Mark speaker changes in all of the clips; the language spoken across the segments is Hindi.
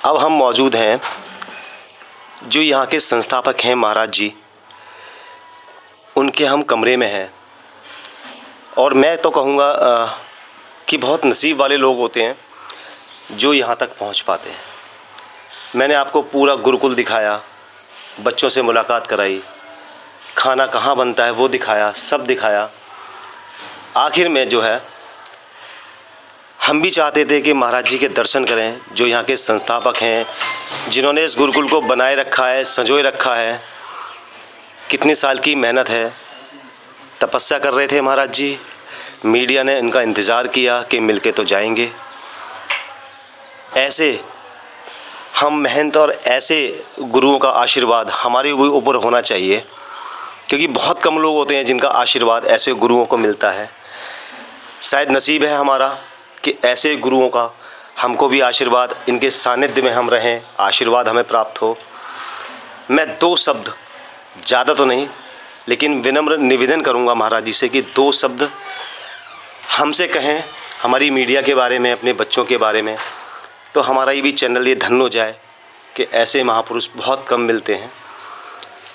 Speaker 1: अब हम मौजूद हैं जो यहाँ के संस्थापक हैं महाराज जी, उनके हम कमरे में हैं। और मैं तो कहूँगा कि बहुत नसीब वाले लोग होते हैं जो यहाँ तक पहुँच पाते हैं। मैंने आपको पूरा गुरुकुल दिखाया, बच्चों से मुलाकात कराई, खाना कहाँ बनता है वो दिखाया, सब दिखाया। आखिर में जो है हम भी चाहते थे कि महाराज जी के दर्शन करें, जो यहाँ के संस्थापक हैं, जिन्होंने इस गुरुकुल को बनाए रखा है, संजोए रखा है। कितने साल की मेहनत है, तपस्या कर रहे थे महाराज जी। मीडिया ने इनका इंतज़ार किया कि मिलके तो जाएंगे। ऐसे हम मेहनत और ऐसे गुरुओं का आशीर्वाद हमारे ऊपर होना चाहिए, क्योंकि बहुत कम लोग होते हैं जिनका आशीर्वाद ऐसे गुरुओं को मिलता है। शायद नसीब है हमारा कि ऐसे गुरुओं का हमको भी आशीर्वाद, इनके सानिध्य में हम रहें, आशीर्वाद हमें प्राप्त हो। मैं 2 शब्द, ज़्यादा तो नहीं, लेकिन विनम्र निवेदन करूंगा महाराज जी से कि 2 शब्द हमसे कहें हमारी मीडिया के बारे में, अपने बच्चों के बारे में, तो हमारा ये भी चैनल ये धन्य हो जाए कि ऐसे महापुरुष बहुत कम मिलते हैं।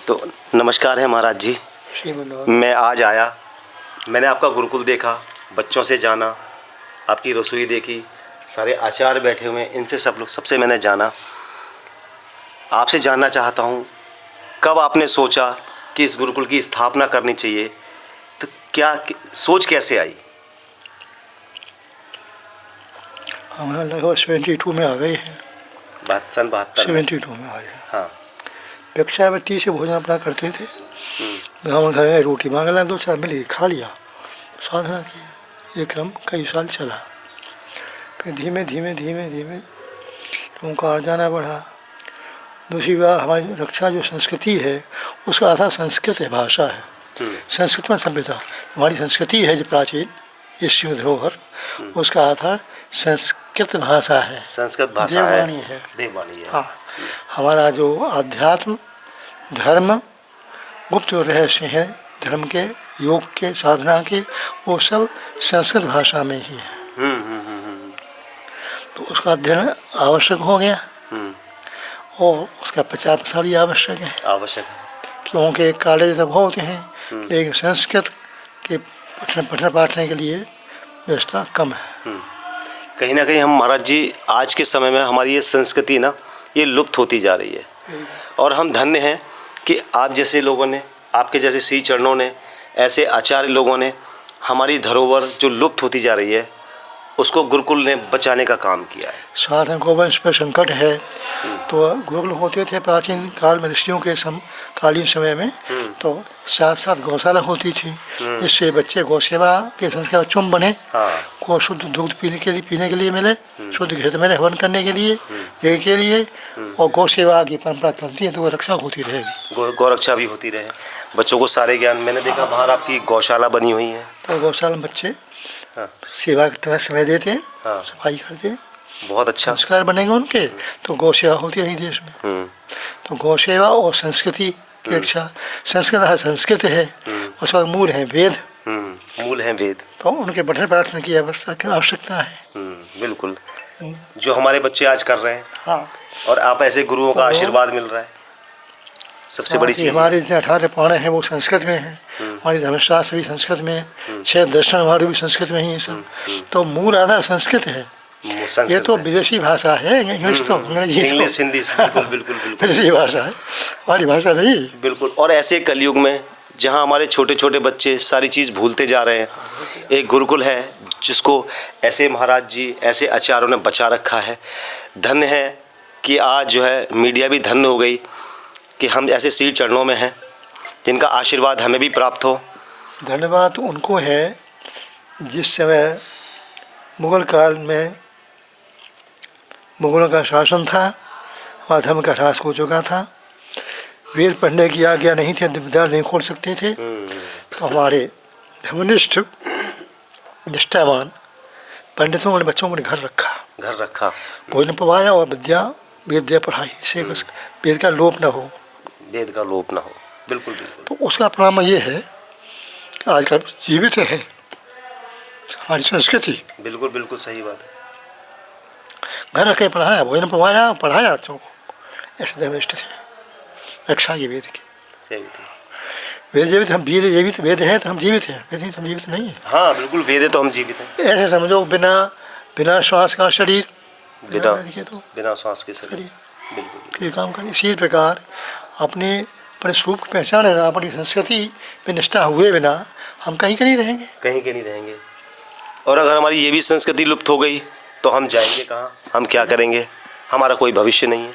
Speaker 1: तो नमस्कार है महाराज जी। मैं आज आया, मैंने आपका गुरुकुल देखा, बच्चों से जाना, आपकी रसोई देखी, सारे आचार्य बैठे हुए हैं, इनसे सबसे मैंने जाना। आपसे जानना चाहता हूँ, कब आपने सोचा कि इस गुरुकुल की स्थापना करनी चाहिए? तो क्या सोच कैसे आई?
Speaker 2: हम लगभग 72 में आ गए हैं।
Speaker 1: सन 72
Speaker 2: 72 में आए हैं।
Speaker 1: हाँ।
Speaker 2: भिक्षावृत्ति से भोजन अपना करते थे। हम घर में रोटी मांग लें, 2-4 मिली खा लिया, साधना की। ये क्रम कई साल चला। फिर धीमे धीमे ओंकार जाना बढ़ा। दूसरी बात, हमारी रक्षा जो संस्कृति है उसका आधार संस्कृत है, भाषा है। संस्कृत में सभ्यता, हमारी संस्कृति है जो प्राचीन ईश्वरीय धरोहर, उसका आधार संस्कृत भाषा है,
Speaker 1: संस्कृत भाषा है, देववाणी है।
Speaker 2: हाँ, हमारा जो अध्यात्म, धर्म, गुप्त रहस्य है धर्म के, योग के, साधना के, वो सब संस्कृत भाषा में ही है। तो उसका अध्ययन आवश्यक हो गया और उसका प्रचार प्रसार भी आवश्यक है। क्योंकि कॉलेज तो बहुत हैं, लेकिन संस्कृत के पठन पाठने के लिए व्यवस्था कम है।
Speaker 1: कहीं ना कहीं हम महाराज जी आज के समय में हमारी ये संस्कृति ना, ये लुप्त होती जा रही है। और हम धन्य हैं कि आप जैसे लोगों ने, आपके जैसे श्री चरणों ने, ऐसे आचार्य लोगों ने हमारी धरोहर जो लुप्त होती जा रही है उसको गुरुकुल ने बचाने का काम किया है।
Speaker 2: साधन को वंश पर संकट है, तो गुरुकुल होते थे प्राचीन काल में, ऋषियों के कालीन समय में। तो साथ साथ गौशाला होती थी, जिससे बच्चे गौसेवा के संस्कार चुम बने, को शुद्ध दूध पीने के लिए मिले, शुद्ध घृत में हवन करने के लिए, यही के लिए। और गौसेवा की परंपरा चलती है तो रक्षा होती रहेगी,
Speaker 1: गौरक्षा भी होती रहे, बच्चों को सारे ज्ञान। मैंने देखा बाहर आपकी गौशाला बनी हुई है,
Speaker 2: तो गौशाला में बच्चे सेवा करते हुए समय देते हैं, सफाई करते हैं।
Speaker 1: बहुत अच्छा
Speaker 2: संस्कार बनेंगे उनके, तो गौसेवा होती है देश में। तो गौसेवा और संस्कृति की रक्षा, संस्कृत है, उसका मूल है वेद। तो उनके पठन पाठन की आवश्यकता है।
Speaker 1: बिल्कुल, जो हमारे बच्चे आज कर रहे हैं।
Speaker 2: हाँ।
Speaker 1: और आप ऐसे गुरुओं का आशीर्वाद मिल रहा है, सबसे बड़ी चीज़।
Speaker 2: हमारे जितने 18 पुराण हैं वो संस्कृत में हैं, हमारी धर्मशास्त्र भी संस्कृत में है, 6 दर्शन हमारे भी संस्कृत में ही है सब। तो मूल आधार संस्कृत है। ये तो विदेशी भाषा है, इंग्लिश तो अंग्रेजी,
Speaker 1: इंग्लिश हिंदी बिल्कुल
Speaker 2: विदेशी भाषा है, हमारी भाषा नहीं।
Speaker 1: बिल्कुल। और ऐसे कलयुग में जहाँ हमारे छोटे छोटे बच्चे सारी चीज़ भूलते जा रहे हैं, एक गुरुकुल है जिसको ऐसे महाराज जी, ऐसे आचार्यों ने बचा रखा है। धन्य है कि आज जो है मीडिया भी धन्य हो गई कि हम ऐसे श्री चरणों में हैं जिनका आशीर्वाद हमें भी प्राप्त हो।
Speaker 2: धन्यवाद उनको है जिस समय मुगल काल में मुगलों का शासन था, हमारा धर्म का ह्रास हो चुका था, वेद पढ़ने की आज्ञा नहीं थी, विद्यालय नहीं खोल सकते थे। तो हमारे धर्मनिष्ठ निष्ठावान पंडितों ने बच्चों को घर रखा, भोजन पवाया और विद्या पढ़ाई, इससे वेद का लोप न हो। बिल्कुल। तो उसका परिणाम ये है कि आजकल जीवित है हमारी संस्कृति।
Speaker 1: बिल्कुल सही बात है।
Speaker 2: घर रख के पढ़ाया, भोजन पवाया, पढ़ाया बच्चों को। ऐसे धर्मनिष्ठ थे, रक्षा की वेद की।
Speaker 1: सही थी।
Speaker 2: वेद जीवित, हम वेद जीवित, वेद है तो हम जीवित हैं, वेद नहीं तो हम जीवित नहीं है।
Speaker 1: हाँ बिल्कुल, वेद है तो हम जीवित हैं।
Speaker 2: ऐसे समझो, बिना श्वास का शरीर,
Speaker 1: बिना
Speaker 2: तो
Speaker 1: बिना श्वास के शरीर, बिल्कुल
Speaker 2: ये काम करें। इसी प्रकार अपने स्वरूप को पहचाने ना, अपनी संस्कृति पे निष्ठा हुए बिना हम कहीं के नहीं रहेंगे,
Speaker 1: कहीं के नहीं रहेंगे। और अगर हमारी ये भी संस्कृति लुप्त हो गई तो हम जाएंगे कहाँ, हम क्या करेंगे? हमारा कोई भविष्य नहीं है,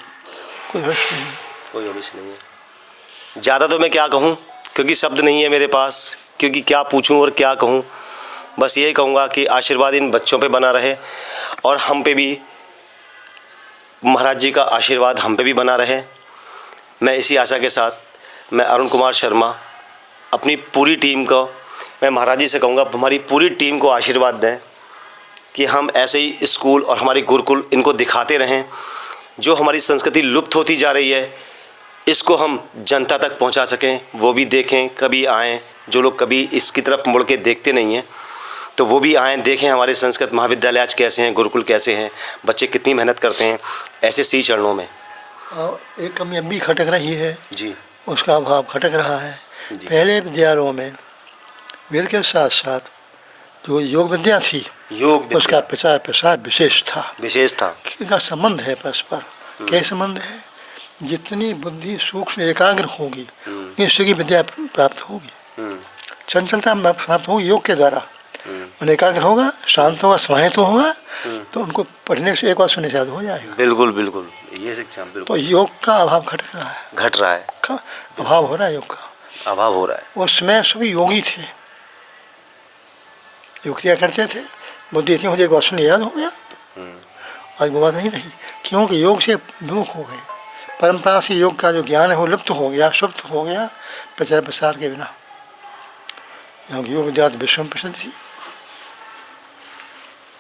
Speaker 2: कोई भविष्य नहीं।
Speaker 1: कोई भविष्य नहीं है। ज़्यादा तो मैं क्या कहूँ, क्योंकि शब्द नहीं है मेरे पास, क्योंकि क्या पूछूँ और क्या कहूँ। बस यही कहूँगा कि आशीर्वाद इन बच्चों पे बना रहे और हम पे भी महाराज जी का आशीर्वाद हम पे भी बना रहे। मैं इसी आशा के साथ मैं अरुण कुमार शर्मा अपनी पूरी टीम को, मैं महाराज जी से कहूँगा हमारी पूरी टीम को आशीर्वाद दें कि हम ऐसे ही स्कूल और हमारे गुरुकुल इनको दिखाते रहें। जो हमारी संस्कृति लुप्त होती जा रही है इसको हम जनता तक पहुंचा सकें, वो भी देखें, कभी आएँ। जो लोग कभी इसकी तरफ मुड़ के देखते नहीं हैं तो वो भी आएँ, देखें हमारे संस्कृत महाविद्यालय आज कैसे हैं, गुरुकुल कैसे हैं, बच्चे कितनी मेहनत करते हैं ऐसे सी चरणों में।
Speaker 2: और एक कमी अब भी खटक रही है
Speaker 1: जी,
Speaker 2: उसका अभाव खटक रहा है। पहले विद्यालयों में वेद के साथ साथ जो योग विद्या थी,
Speaker 1: योग
Speaker 2: उसका प्रचार प्रसार विशेष था,
Speaker 1: इसका
Speaker 2: संबंध है परस्पर। क्या संबंध है? जितनी बुद्धि सूक्ष्म एकाग्र होगी निश्चय की विद्या प्राप्त होगी, चंचलता प्राप्त होगी योग के द्वारा। मन एकाग्र होगा, शांत होगा, समाहित होगा तो उनको पढ़ने से एक बार सुने याद हो जाएगा।
Speaker 1: बिल्कुल बिल्कुल, ये शिक्षा बिल्कुल।
Speaker 2: तो योग का अभाव घट रहा है, अभाव हो रहा है, योग का
Speaker 1: अभाव हो रहा है।
Speaker 2: उस समय सभी योगी थे, योग किया करते थे, बुद्धि इतनी होती एक बार सुने याद हो गया। आज वो बात नहीं रही, क्योंकि योग से विमुख हो गए। परंपरा से योग का जो ज्ञान है वो लुप्त हो गया, सुप्त हो गया प्रचार प्रसार के बिना। योग विद्या विश्व में प्रसिद्ध थी।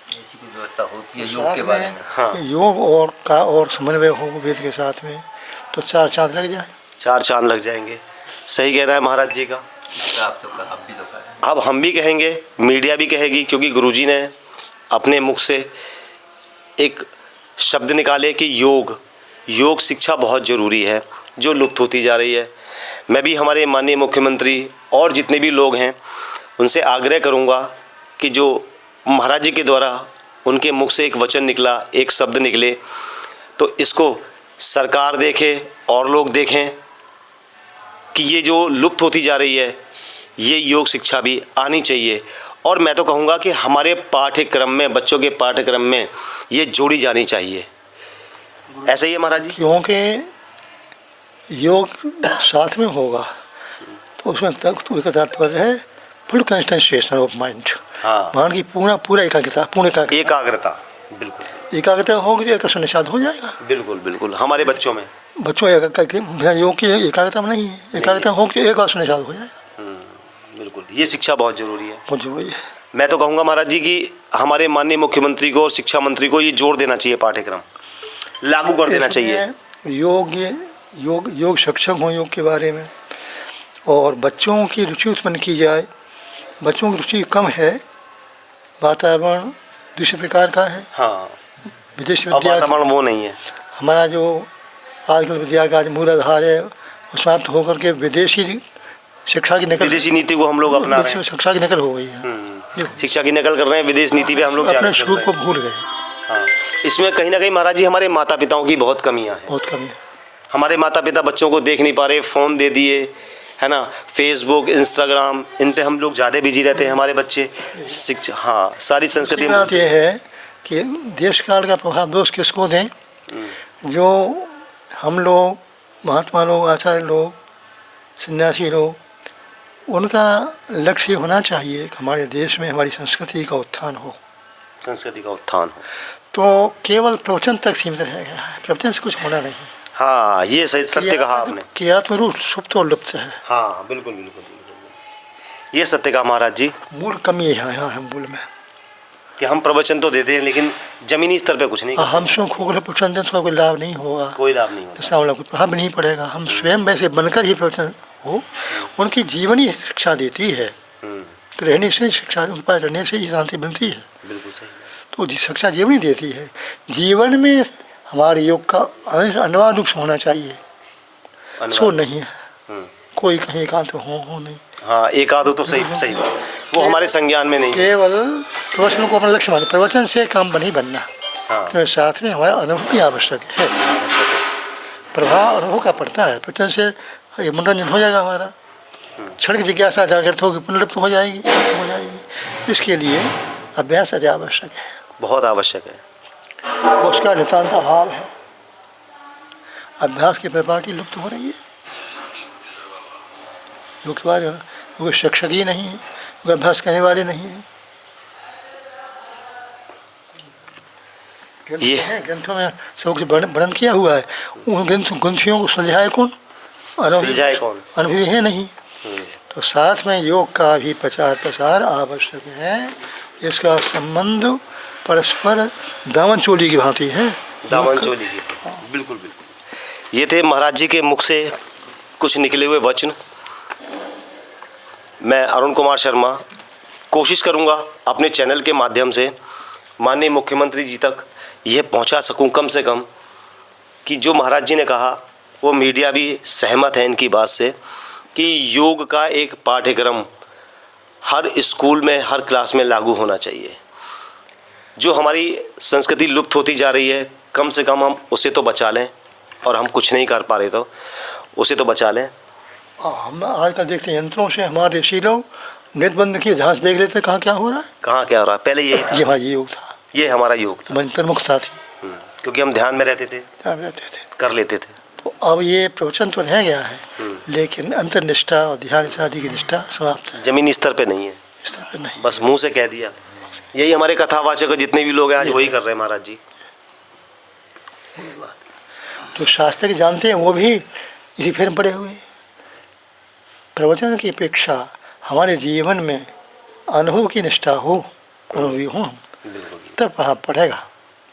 Speaker 3: ऐसी कोई व्यवस्था होती है योग के बारे में?
Speaker 1: हाँ।
Speaker 2: योग और समन्वय हो वेद के साथ में तो 4 चांद लग जाए,
Speaker 1: 4 चांद लग जाएंगे। सही कहना है महाराज जी का।
Speaker 3: आप भी तो कहें।
Speaker 1: अब हम भी कहेंगे, मीडिया भी कहेगी, क्योंकि गुरुजी ने अपने मुख से एक शब्द निकाले कि योग शिक्षा बहुत ज़रूरी है जो लुप्त होती जा रही है। मैं भी हमारे माननीय मुख्यमंत्री और जितने भी लोग हैं उनसे आग्रह करूंगा कि जो महाराज जी के द्वारा उनके मुख से एक वचन निकला, एक शब्द निकले, तो इसको सरकार देखे और लोग देखें कि ये जो लुप्त होती जा रही है ये योग शिक्षा भी आनी चाहिए। और मैं तो कहूँगा कि हमारे पाठ्यक्रम में, बच्चों के पाठ्यक्रम में ये जोड़ी जानी चाहिए। ऐसा ही है महाराज जी,
Speaker 2: क्योंकि योग साथ में होगा तो उसमें तात्पर्य है फुल कंसंट्रेशन ऑफ माइंड।
Speaker 1: हाँ,
Speaker 2: मान की पूरा
Speaker 1: एकाग्रता बिल्कुल,
Speaker 2: एकाग्रता होगी तो एक निषाद हो जाएगा।
Speaker 1: बिल्कुल बिल्कुल। हमारे बच्चों में
Speaker 2: बिना योग की एकाग्रता में नहीं है, एकाग्रता होगी तो एक बार निषाद हो जाएगा।
Speaker 1: बिल्कुल, ये शिक्षा बहुत ज़रूरी है,
Speaker 2: बहुत जरूरी है।
Speaker 1: मैं तो कहूँगा महाराज जी कि हमारे माननीय मुख्यमंत्री को और शिक्षा मंत्री को ये जोर देना चाहिए, पाठ्यक्रम लागू कर देना चाहिए।
Speaker 2: योग शिक्षक हों योग के बारे में, और बच्चों की रुचि उत्पन्न की जाए। बच्चों की रुचि कम है, वातावरण दूसरे प्रकार का है।
Speaker 1: हाँ,
Speaker 2: विदेश विद्या
Speaker 1: वातावरण वो नहीं है।
Speaker 2: हमारा जो आजकल विद्या का जो मूल आधार है वो समाप्त होकर के विदेशी शिक्षा की नकल,
Speaker 1: विदेशी नीति को हम लोग अपना रहे हैं।
Speaker 2: शिक्षा की नकल हो गई है,
Speaker 1: शिक्षा की नकल कर रहे हैं, विदेश नीति पे हम लोग
Speaker 2: अपने स्वरूप को भूल गए।
Speaker 1: हाँ, इसमें कहीं ना कहीं महाराज जी हमारे माता पिताओं की बहुत कमियां हैं।
Speaker 2: बहुत कमी है।
Speaker 1: हमारे माता पिता बच्चों को देख नहीं पा रहे, फ़ोन दे दिए, है ना, फेसबुक, इंस्टाग्राम, इन पे हम लोग ज़्यादा बिजी रहते हैं। हमारे बच्चे शिक्षा, हाँ, सारी संस्कृति।
Speaker 2: बात यह है कि देश काल का प्रभाव दोष किसको दें? जो हम लोग महात्मा लोग, आचार्य लोग, सन्यासी लोग, उनका लक्ष्य होना चाहिए कि हमारे देश में हमारी संस्कृति का उत्थान हो,
Speaker 1: संस्कृति का उत्थान हो।
Speaker 2: तो केवल प्रवचन तक सीमित रह गया है, प्रवचन से कुछ होना नहीं।
Speaker 1: हाँ, ये सत्य कहा आपने।
Speaker 2: क्रियात्म रूप सुप्त और लुप्त है।
Speaker 1: हाँ, बिल्कुल बिल्कुल, ये सत्य कहा महाराज जी।
Speaker 2: मूल कमी यहाँ है मूल में
Speaker 1: कि हम प्रवचन तो देते हैं लेकिन जमीनी स्तर पे कुछ नहीं।
Speaker 2: हम स्वयं खोखले प्रवचन दें उसका कोई लाभ नहीं होगा,
Speaker 1: कोई लाभ नहीं होगा,
Speaker 2: सामने कोई प्रभाव नहीं पड़ेगा। हम स्वयं वैसे बनकर ही प्रवचन हो, उनकी जीवनी शिक्षा देती है, रहने से शिक्षा, उनके पास रहने से ही शांति मिलती है।
Speaker 1: बिल्कुल सही।
Speaker 2: तो शिक्षा जीवन ही देती है। जीवन में हमारे योग का अनिवार्य रूप से होना चाहिए, सो नहीं है कोई कहीं एकांत हो नहीं।
Speaker 1: हाँ, एक आध हो तो सही सही बात, वो हमारे संज्ञान में नहीं है।
Speaker 2: केवल प्रवचन को अपना लक्ष्य माने, प्रवचन से काम नहीं बनना।
Speaker 1: हाँ।
Speaker 2: तो साथ में हमारा अनुभव भी आवश्यक है, प्रभाव अनुभव का पड़ता है। प्रवचन से ये मनोरंजन हो जाएगा हमारा, क्षणिक जिज्ञासा जागृत होगी, पुनरुक्त हो जाएगी, हो जाएगी। इसके लिए अभ्यास अति आवश्यक है,
Speaker 1: बहुत आवश्यक है।
Speaker 2: उसका नितांत अभाव है। अभ्यास की प्रपाटी लुप्त हो रही है। जो के बारे वो शिक्षक ही नहीं है, वो अभ्यास करने वाले नहीं है।
Speaker 1: ये
Speaker 2: ग्रंथों में सबको वर्णन किया हुआ है, उन ग्रंथियों को सुलझाए कौन? अनुभवी है नहीं। तो साथ में योग का भी प्रचार आवश्यक है। इसका संबंध परस्पर दामन चोली की भांति है।
Speaker 1: दामन चोली की, बिल्कुल बिल्कुल। ये थे महाराज जी के मुख से कुछ निकले हुए वचन। मैं अरुण कुमार शर्मा कोशिश करूंगा अपने चैनल के माध्यम से माननीय मुख्यमंत्री जी तक यह पहुंचा सकूं, कम से कम कि जो महाराज जी ने कहा वो मीडिया भी सहमत है इनकी बात से, कि योग का एक पाठ्यक्रम हर स्कूल में, हर क्लास में लागू होना चाहिए। जो हमारी संस्कृति लुप्त होती जा रही है, कम से कम हम उसे तो बचा लें, और हम कुछ नहीं कर पा रहे तो उसे तो बचा लें।
Speaker 2: हम आजकल देखते हैं यंत्रों से हमारे ऋषि लोग नृत्यबंध की झांस देख लेते, कहाँ क्या हो रहा है,
Speaker 1: कहाँ क्या हो रहा है। पहले यही था,
Speaker 2: ये हमारा योग था,
Speaker 1: ये हमारा योग था,
Speaker 2: मंत्रमुखता थी,
Speaker 1: क्योंकि हम ध्यान में रहते थे, कर लेते थे।
Speaker 2: तो अब ये प्रवचन तो रह गया है, लेकिन अंतर्निष्ठा और ध्यान आदि की निष्ठा समाप्त है,
Speaker 1: जमीनी स्तर पे नहीं है,
Speaker 2: स्तर पर नहीं।
Speaker 1: बस मुंह से कह दिया। यही हमारे कथावाचक जितने भी लोग हैं आज वही कर रहे हैं महाराज जी।
Speaker 2: तो शास्त्र के जानते हैं वो भी इसी फेर में पड़े हुए। प्रवचन की अपेक्षा हमारे जीवन में अनुभव की निष्ठा हो, अनुभवी हो हम, तब प्रभाव पड़ेगा,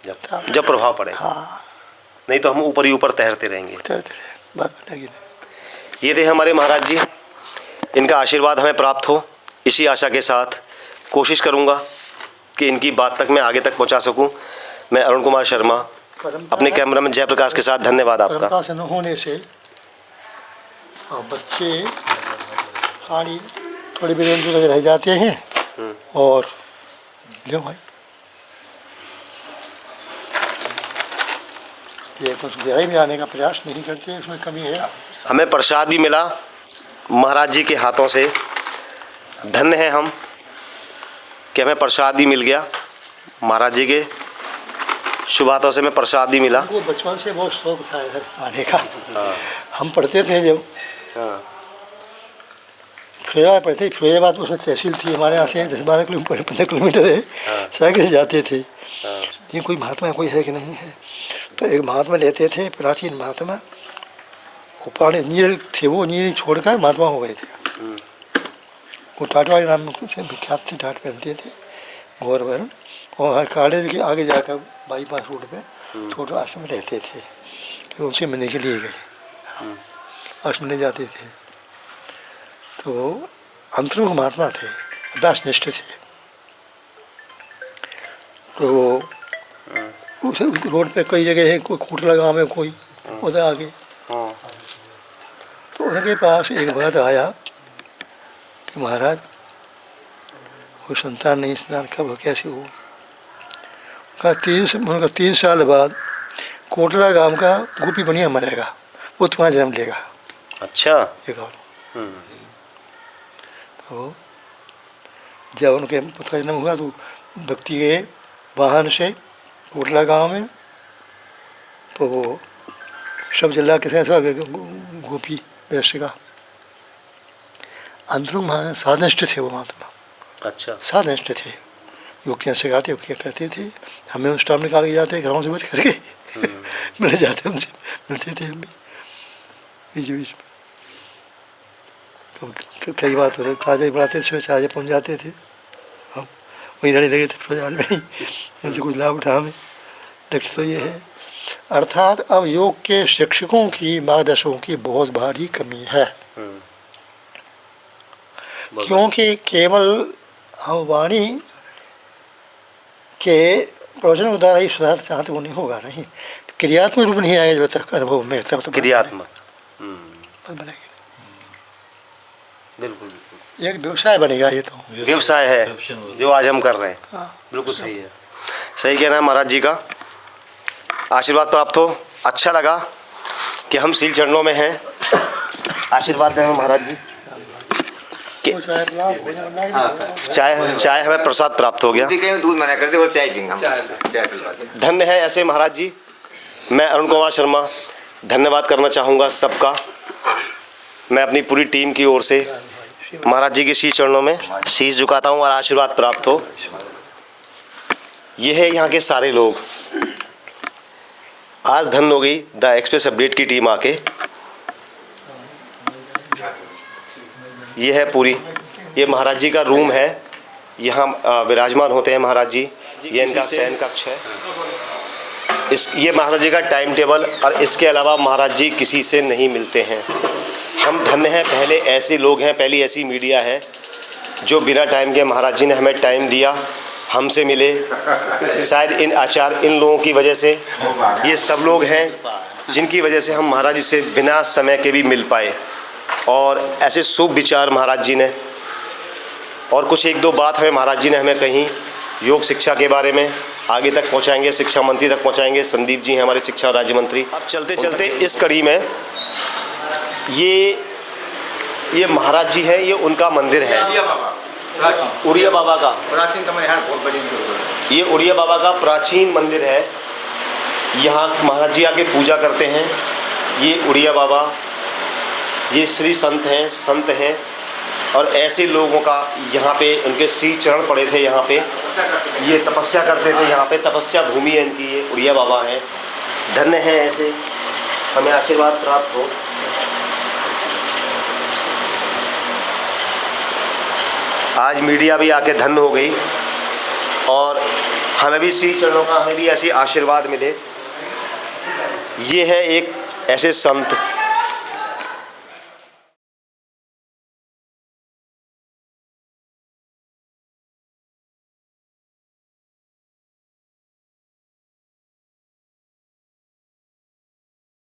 Speaker 1: जब प्रभाव पड़ेगा।
Speaker 2: हाँ,
Speaker 1: नहीं तो हम ऊपर ही ऊपर तैरते रहेंगे,
Speaker 2: बात बनेगी नहीं।
Speaker 1: ये थे हमारे महाराज जी, इनका आशीर्वाद हमें प्राप्त हो, इसी आशा के साथ कोशिश करूँगा कि इनकी बात तक मैं आगे तक पहुँचा सकूँ। मैं अरुण कुमार शर्मा, अपने कैमरामैन जयप्रकाश के साथ, धन्यवाद आपका।
Speaker 2: परंपरा से न होने से बच्चे खाली थोड़ी बेरंजू लगे रह जाते हैं, और लो भाई ये कुछ गहराई में आने का प्रयास नहीं करते, इसमें कमी है।
Speaker 1: हमें प्रसाद भी मिला महाराज जी के हाथों से, धन्य है हम कि हमें प्रसाद भी मिल गया महाराज जी के शुभ हाथों से, हमें प्रसाद भी मिला।
Speaker 2: वो बचपन से बहुत शौक था इधर आने का। हम पढ़ते थे जब फिरोजाबाद पढ़ते, फिरोजाबाद उसमें तहसील थी हमारे यहाँ से 10-12 किलोमीटर 15 किलोमीटर है, साइकिल से जाते थे। ये कोई महात्मा कोई है कि नहीं है, तो एक महात्मा लेते थे, प्राचीन महात्मा, वो पढ़े इंजीनियर थे, वो इंजीनियर छोड़कर महात्मा हो गए थे। वो टाटवाड़ी नाम से विख्यात थे, टाट पहनते थे गौर वर्ण, और कॉलेज के आगे जाकर बाईपास रोड पे छोटे आश्रम में रहते थे, तो उनसे मिलने के लिए गए, आश्रम ले जाते थे। तो अंतर्मुख महात्मा थे, अभ्यासनिष्ठ थे। तो उस रोड पे कई जगह है, कोई कोटला गाँव में, कोई उधर आगे, तो उनके पास एक बात आया कि महाराज कोई संतान नहीं, संतान कब कैसे हो। उनका 3 साल बाद कोटला गांव का गोपी बनिया मरेगा, वो तुम्हारा जन्म लेगा।
Speaker 1: अच्छा।
Speaker 2: ये कहो। तो जब उनके पुत्र का जन्म हुआ तो व्यक्ति गए वाहन से कोटला गांव में, तो वो सब जिला के गोपी वैश्य का अंतरुण साधनिष्ठ थे वो महात्मा। अच्छा। साधनिष्ठ थे, योगियाँ सिखाते, योगियाँ करते थे। हमें उस टाइम निकाल के जाते, घरों से बच करके मिल जाते, उनसे मिलते थे हम भी बीच बीच में। तो कई बात होते, ताजे बढ़ाते थे, ताजे पहुँच जाते थे, हम वहीं रहने लगे थे प्रजाल में ही, इनसे कुछ लाभ उठा हमें। लक्ष्य तो ये है, अर्थात अब योग के शिक्षकों की, मार्गदर्शकों की बहुत भारी कमी है, क्योंकि केवल हम वाणी कि प्रवचन के द्वारा ही सुधार चाहते वो नहीं होगा, नहीं क्रियात्मक रूप नहीं आएगा जब तक अनुभव में, तब तो
Speaker 1: क्रियात्मक
Speaker 2: बनेगी,
Speaker 1: बिल्कुल बिल्कुल
Speaker 2: एक व्यवसाय बनेगा ये तो।
Speaker 1: व्यवसाय है जो आज हम कर रहे हैं।
Speaker 2: हाँ,
Speaker 1: बिल्कुल सही है, सही कहना है महाराज जी का। आशीर्वाद प्राप्त हो, अच्छा लगा कि हम सील चरणों में हैं। आशीर्वाद दें महाराज जी।
Speaker 2: वो चाय पिला, भोजन बना
Speaker 1: चाय हमें प्रसाद प्राप्त हो गया।
Speaker 3: दूध मना कर दे और चाय पियेंगे हम। चाय पिलवा दे।
Speaker 1: धन्य है ऐसे महाराज जी। मैं अरुण कुमार शर्मा धन्यवाद करना चाहूँगा सबका। मैं अपनी पूरी टीम की ओर से महाराज जी के शीश चरणों में शीश झुकाता हूँ और आशीर्वाद प्राप्त हो। ये है यहाँ के सारे लोग। आज धन्य हो गई द एक्सप्रेस अपडेट की टीम आके। ये है पूरी, ये महाराज जी का रूम है, यहाँ विराजमान होते हैं महाराज जी। ये इनका शयन कक्ष है। ये महाराज जी का टाइम टेबल, और इसके अलावा महाराज जी किसी से नहीं मिलते हैं। हम धन्य हैं, पहले ऐसे लोग हैं, पहली ऐसी मीडिया है जो बिना टाइम के महाराज जी ने हमें टाइम दिया, हमसे मिले। शायद इन लोगों की वजह से ये सब लोग हैं जिनकी वजह से हम महाराज जी से बिना समय के भी मिल पाए। और ऐसे शुभ विचार महाराज जी ने, और कुछ एक दो बात हमें महाराज जी ने हमें कहीं योग शिक्षा के बारे में आगे तक पहुंचाएंगे, शिक्षा मंत्री तक पहुंचाएंगे। संदीप जी हैं हमारे शिक्षा राज्य मंत्री। अब चलते चलते इस कड़ी में ये महाराज जी हैं, ये उनका मंदिर है उड़िया बाबा का।
Speaker 3: प्राचीन बहुत बड़ी,
Speaker 1: ये उड़िया बाबा का प्राचीन मंदिर है। यहाँ महाराज जी आके पूजा करते हैं। ये उड़िया बाबा, ये श्री संत हैं और ऐसे लोगों का यहाँ पे उनके श्री चरण पड़े थे। यहाँ पे ये तपस्या करते थे, यहाँ पे तपस्या भूमि है इनकी। ये उड़िया बाबा हैं, धन्य हैं ऐसे, हमें आशीर्वाद प्राप्त हो। आज मीडिया भी आके धन्य हो गई और हमें भी श्री चरणों का, हमें भी ऐसी आशीर्वाद मिले। ये है एक ऐसे संत